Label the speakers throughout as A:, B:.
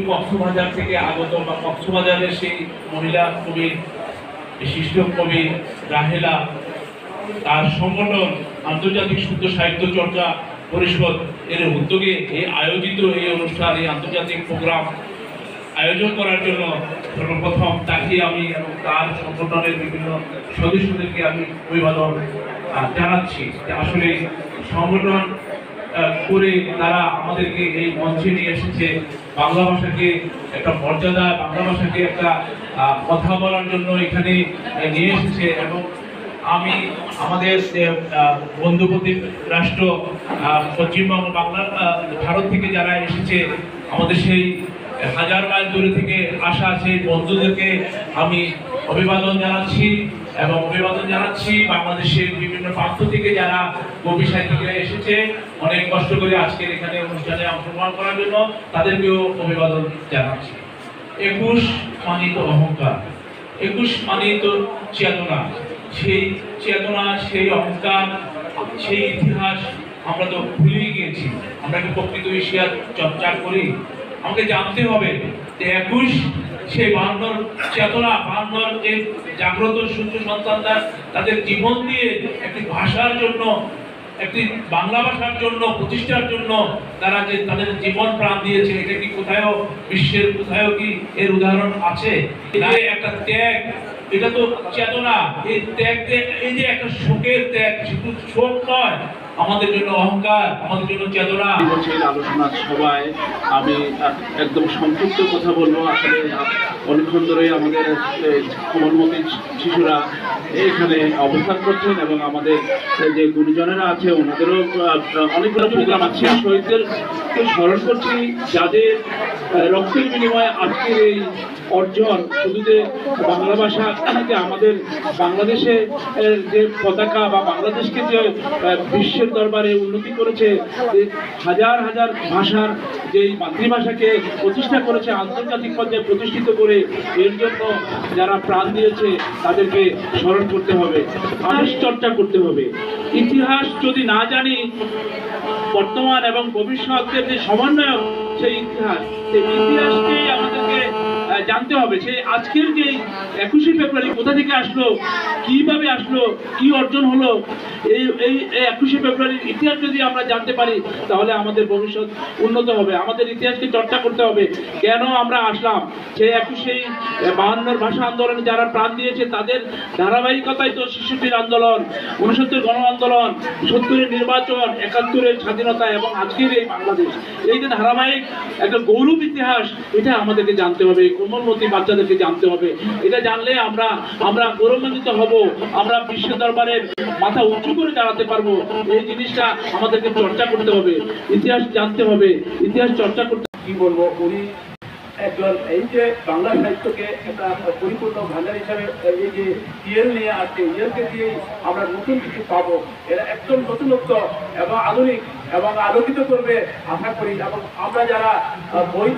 A: কক্সবাজার থেকে আগত বা কক্সবাজারের সেই মহিলা কবি, বিশিষ্ট কবি রাহেলা, তার সংগঠন আন্তর্জাতিক শুদ্ধ সাহিত্য চর্চা পরিষদ এর উদ্যোগে এই আয়োজিত এই অনুষ্ঠান, এই আন্তর্জাতিক প্রোগ্রাম আয়োজন করার জন্য সর্বপ্রথম তাকে আমি এবং তার সংগঠনের বিভিন্ন সদস্যদেরকে আমি অভিবাদন জানাচ্ছি। আসলে সংগঠন করে তারা আমাদেরকে এই মঞ্চে নিয়ে এসেছে, বাংলা ভাষাকে একটা মর্যাদা, বাংলা ভাষাকে একটা কথা বলার জন্য এখানে নিয়ে এসেছে। এবং আমি আমাদের বন্ধুপ্রতিম রাষ্ট্র পশ্চিমবঙ্গ বাংলা ভারত থেকে যারা এসেছে, আমাদের সেই হাজার মাইল দূরে থেকে আসা সেই বন্ধুদেরকে আমি অভিবাদন জানাচ্ছি এবং অভিবাদন জানাচ্ছি বাংলাদেশের বিভিন্ন প্রান্ত থেকে যারা কবি সাহিত্যিকরা এসেছে অনেক কষ্ট করে আজকের এখানে অনুষ্ঠানে অংশগ্রহণ করার জন্য, তাদেরকেও অভিবাদন জানাচ্ছি। 21 মানে তো অহংকার, 21 মানে তো চেতনা, সেই চেতনা, সেই অহংকার, সেই ইতিহাস আমরা তো ভুলেই গিয়েছি। আমরা কি প্রকৃত ইতিহাস চর্চা করি? আমাকে জানতে হবে যে 21 সেই 52 চেতনা, 52 যে জাগ্রত সূর্য সন্তানরা তাদের জীবন দিয়ে একটি ভাষার জন্য, একটি বাংলা ভাষার জন্য প্রতিষ্ঠার জন্য তারা যে তাদের জীবন প্রাণ দিয়েছে, এটা কি কোথাও বিশ্বের কোথাও কি এর উদাহরণ আছে? একটা ত্যাগ, এটা তো চেতনা। এই ত্যাগ, এই যে একটা শোকের ত্যাগ, শুধু শোক নয়, আমাদের জন্য অহংকার, আমাদের জন্য চেতনা।
B: আলোচনার সভায় আমি একদম সংক্ষিপ্ত কথা বলবো। আসলে অনেকক্ষণ ধরে আমাদের কোমলমতি শিশুরা এখানে অবস্থান করছেন এবং আমাদের যে গুরুজনেরা আছে ওনাদেরও অনেকগুলো প্রোগ্রাম আছে। শহীদদের স্মরণ করছি, যাদের রক্তের বিনিময়ে আজকের এই অর্জন, শুধু যে বাংলা ভাষা, যে আমাদের বাংলাদেশে যে পতাকা বা বাংলাদেশকে যে বিশ্বের দরবারে উন্নতি করেছে, হাজার হাজার ভাষার যেই মাতৃভাষাকে প্রতিষ্ঠা করেছে, আন্তর্জাতিক পর্যায়ে প্রতিষ্ঠিত করে, এর জন্য যারা প্রাণ দিয়েছে তাদেরকে স্মরণ করতে হবে, ইতিহাস চর্চা করতে হবে। ইতিহাস যদি না জানি, বর্তমান এবং ভবিষ্যতের যে সমন্বয়, সেই ইতিহাসকেই আমাদেরকে জানতে হবে। সেই আজকের যে 21শে ফেব্রুয়ারি কোথা থেকে আসলো, কিভাবে আসলো, কি অর্জন হলো, এই 21শে ফেব্রুয়ারির ইতিহাস যদি আমরা জানতে পারি, তাহলে আমাদের ভবিষ্যৎ উন্নত হবে। আমাদের ইতিহাসকে চর্চা করতে হবে। কেন আমরা আসলাম, সেই 51 ভাষা আন্দোলনে যারা প্রাণ দিয়েছে তাদের ধারাবাহিকতায় তো 66 আন্দোলন, 69 গণ আন্দোলন, 70 নির্বাচন, 71 স্বাধীনতা এবং আজকের এই বাংলাদেশ, এই যে ধারাবাহিক একটা গৌরব ইতিহাস, এটা আমাদেরকে জানতে হবে, কোমলমতি বাচ্চাদেরকে জানতে হবে। এটা জানলে আমরা গৌরবান্বিত হব, আমরা বিশ্বের দরবারে মাথা উঁচু করে দাঁড়াতে পারবো। এই জিনিসটা আমাদেরকে চর্চা করতে হবে, ইতিহাস জানতে হবে, ইতিহাস চর্চা করতে।
C: কি বলবো, উনি একজন এই যে বাংলা সাহিত্যকে একটা পরিপূর্ণ ভান্ডার হিসাবে এই যে ইয়েল নিয়ে আসছে, ইয়েলকে দিয়েই আমরা নতুন কিছু পাবো। এরা একদম নতুনত্ব এবং আধুনিক এবং আলোকিত করবে আশা করি। এবং আমরা যারা বই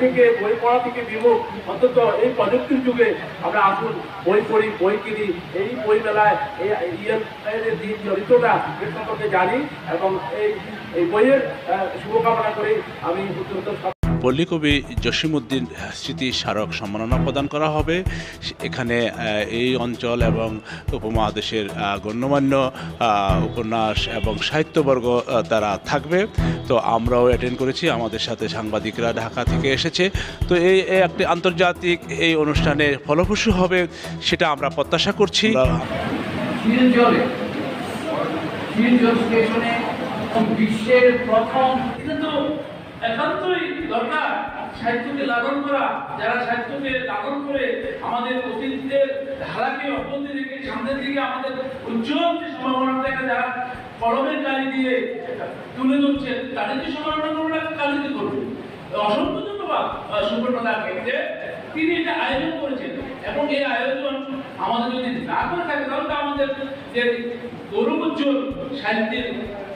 C: পড়া থেকে বিমুখ, অন্তত এই প্রযুক্তির যুগে আমরা আসুন বই পড়ি, বই কিনি, এই বই মেলায় এই ইয়েল চরিত্রটা এর সম্পর্কে জানি এবং এই বইয়ের শুভকামনা করে আমি
D: পল্লী কবি জসিমউদ্দিন স্মৃতি স্মারক সম্মাননা প্রদান করা হবে। এখানে এই অঞ্চল এবং উপমহাদেশের গণ্যমান্য উপন্যাস এবং সাহিত্যবর্গ তারা থাকবে। তো আমরাও অ্যাটেন্ড করেছি, আমাদের সাথে সাংবাদিকরা ঢাকা থেকে এসেছে। তো এই একটি আন্তর্জাতিক এই অনুষ্ঠানে ফলপ্রসূ হবে সেটা আমরা প্রত্যাশা করছি।
A: বিশ্বের প্রথম, কিন্তু একান্তই দরকার সাহিত্যকে লালন করা। যারা সাহিত্যকে লালন করে আমাদের অতীতের ধারাকে অব্যাহতি রেখে সামনের দিকে আমাদের উজ্জ্বল যে সম্ভাবনাটাকে যারা কলমের কালি দিয়ে তুলে ধরছে, তাদেরকে সম্ভাবনা করবো, কালিতে করবো। অসংখ্য ধন্যবাদ সুব্রতদাকে যে তিনি এটা আয়োজন করেছেন। এবং এই আয়োজন আমাদের যদি না করে থাকে, তাহলে আমাদের যে গৌরবোজ্জ্বল সাহিত্যের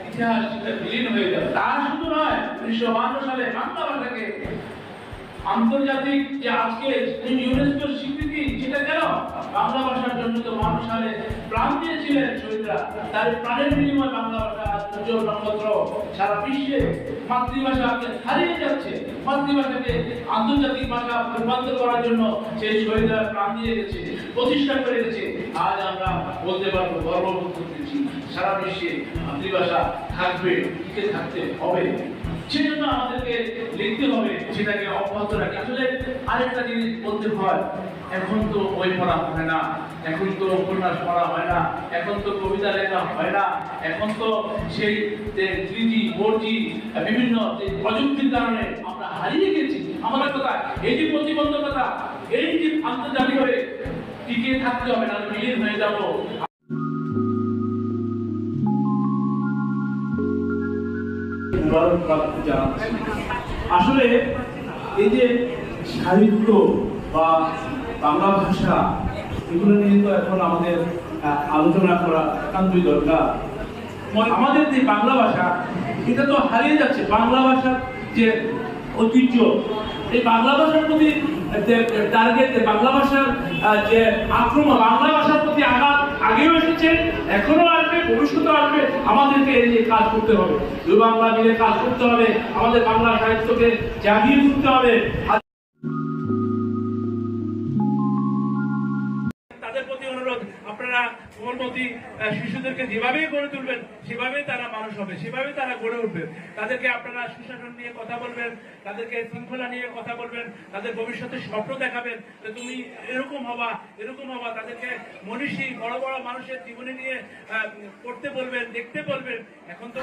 A: ইতিহাস বিলীন হয়ে যাবে। তা শুধু নয়, 1952 সালে বাংলা ভাষাকে আন্তর্জাতিক যে আজকে ইউনেস্কোর স্বীকৃতি, সেটা কেন? বাংলা ভাষার জন্য তো 52 সালে প্রাণ দিয়েছিলেন শহীদরা, তার প্রাণের বিনিময়ে বাংলা ভাষা উজ্জ্বল নক্ষত্র সারা বিশ্বে মাতৃভাষা হারিয়ে যাচ্ছে। মাতৃভাষাকে আন্তর্জাতিক ভাষা রূপান্তর করার জন্য সেই শহীদরা প্রাণ দিয়ে গেছে, প্রতিষ্ঠা করে গেছে। আজ আমরা বলতে পারবো, গর্ববোধ করতেছি, সারা বিশ্বে মাতৃভাষা থাকবে, টিকে থাকতে হবে। সেজন্য আমাদেরকে লিখতে হবে, সেটাকে অব্যাহত রাখি। আসলে আরেকটা জিনিস বলতে হয়, এখন তো বই পড়া হয় না, এখন তো উপন্যাস পড়া হয় না, এখন তো কবিতা লেখা হয় না, এখন তো সেই 3G 4G বিভিন্ন প্রযুক্তির কারণে আমরা হারিয়ে গেছি। আমাদের কথা এই যে প্রতিবন্ধকতা, এই যে আন্তর্জাতিকভাবে টিকে থাকতে হবে, না বিলীন হয়ে যাবো।
C: আসলে এই যে সাহিত্য বা বাংলা ভাষা, এগুলো নিয়ে তো এখন আমাদের আলোচনা করা একান্তই দরকার। আমাদের যে বাংলা ভাষা, এটা তো হারিয়ে যাচ্ছে। বাংলা ভাষার যে ঐতিহ্য, এই বাংলা ভাষার প্রতি টার্গেট, বাংলা ভাষার যে আক্রমণ, বাংলা ভাষার প্রতি আঘাত আগেও এসেছে, এখনো আসবে, ভবিষ্যতে আসবে। আমাদেরকে এই নিয়ে কাজ করতে হবে, দুই বাংলা মিলে কাজ করতে হবে, আমাদের বাংলা সাহিত্যকে জাগিয়ে তুলতে হবে।
A: তাদের প্রতি অনুরোধ, আপনারা কোমলমতি শিশুদেরকে যেভাবে গড়ে তুলবেন, সেভাবে তারা মানুষ হবে, সেভাবে তারা গড়ে উঠবে। তাদেরকে আপনারা সুশাসন নিয়ে কথা বলবেন, তাদেরকে শৃঙ্খলা নিয়ে কথা বলবেন, তাদের ভবিষ্যতের স্বপ্ন দেখাবেন যে তুমি এরকম হবা, এরকম হবা। তাদেরকে মনীষী বড় বড় মানুষের জীবনী নিয়ে পড়তে বলবেন, দেখতে বলবেন। এখন তো